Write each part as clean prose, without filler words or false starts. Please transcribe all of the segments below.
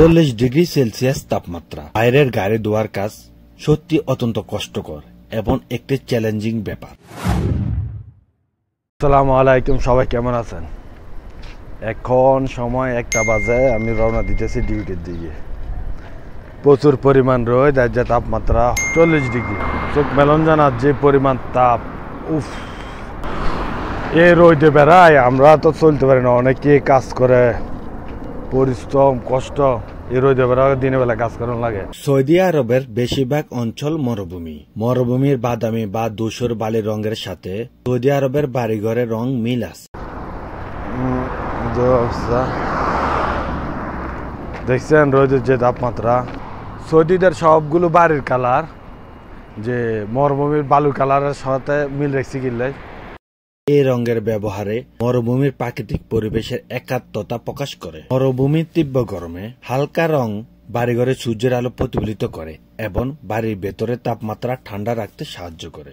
40°C তাপমাত্রা। বাইরের গাড়ি ধোয়ার কাজ সত্যি অত্যন্ত কষ্টকর এবং একটি চ্যালেঞ্জিং ব্যাপার। আসসালামু আলাইকুম, সবাই কেমন আছেন? এখন সময় 1টা বাজে, আমি রওনা দিতেছি ডিউটির দিকে। প্রচুর পরিমাণ রোদ, আজ যে তাপমাত্রা 40°। চোখ মেলন জানার যে পরিমাণ তাপ, উফ! এই রোদে বেড়ায় আমরা তো চলতে পারি না। অনেকে কাজ করে, পরিশ্রম কষ্ট, এই রোদে বেড়ায় দিনের বেলা কাজ করানো লাগে। সৌদি আরবের বেশিরভাগ অঞ্চল মরুভূমি। মরুভূমির বাদামি বা ধূসর বালির রঙের সাথে সৌদি আরবের বাড়িঘরের রং মিল আছে। দেখছেন রোদের যে তাপমাত্রা। সৌদিদের সবগুলো বাড়ির কালার যে মরুভূমির বালু কালারের সাথে মিল রেখেছি কিনলে। এই রঙের ব্যবহারে মরুভূমির প্রাকৃতিক পরিবেশের একাত্মতা প্রকাশ করে। মরুভূমির তীব্র গরমে হালকা রং বাড়িঘরে সূর্যের আলো প্রতিফলিত করে এবং বাড়ির ভেতরে তাপমাত্রা ঠান্ডা রাখতে সাহায্য করে।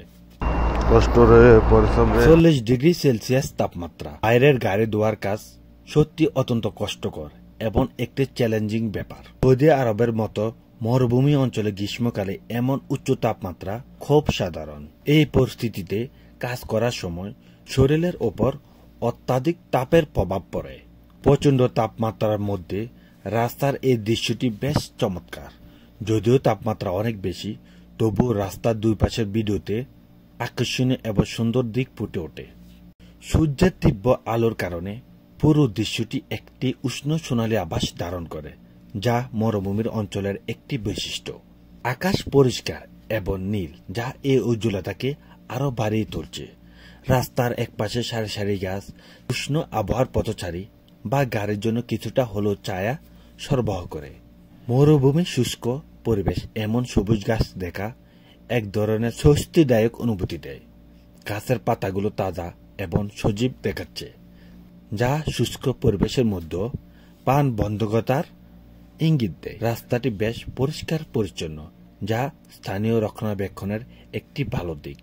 40°C তাপমাত্রা। বাইরের গাড়ি ধোয়ার কাজ সত্যি অত্যন্ত কষ্টকর এবং একটি চ্যালেঞ্জিং ব্যাপার। সৌদি আরবের মতো মরুভূমি অঞ্চলে গ্রীষ্মকালে এমন উচ্চ তাপমাত্রা খুব সাধারণ। এই পরিস্থিতিতে কাজ করার সময় শরীরের ওপর অত্যাধিক তাপের প্রভাব পড়ে। প্রচণ্ড তাপমাত্রার মধ্যে রাস্তার এই দৃশ্যটি বেশ চমৎকার। যদিও তাপমাত্রা অনেক বেশি, তবুও রাস্তার দুই পাশের ভিডিওতে আকর্ষণীয় এবং সুন্দর দিক ফুটে ওঠে। সূর্যের তীব্র আলোর কারণে পুরো দৃশ্যটি একটি উষ্ণ সোনালী আভাস ধারণ করে, যা মরুভূমির অঞ্চলের একটি বৈশিষ্ট্য। আকাশ পরিষ্কার এবং নীল, যা এই উজ্জ্বলতাকে আরো বাড়িয়ে তুলছে। রাস্তার একপাশে সারি সারি গাছ উষ্ণ আবহাওয়ার পথচারী বা গাড়ির জন্য কিছুটা হলেও ছায়া সরবরাহ করে। মরুভূমির শুষ্ক পরিবেশ এমন সবুজ গাছ দেখা এক ধরনের স্বস্তিদায়ক অনুভূতি দেয়। গাছের পাতাগুলো তাজা এবং সজীব দেখাচ্ছে, যা শুষ্ক পরিবেশের মধ্যে প্রাণবন্ধকতার ইঙ্গিত দেয়। রাস্তাটি বেশ পরিষ্কার পরিচ্ছন্ন, যা স্থানীয় রক্ষণাবেক্ষণের একটি ভালো দিক।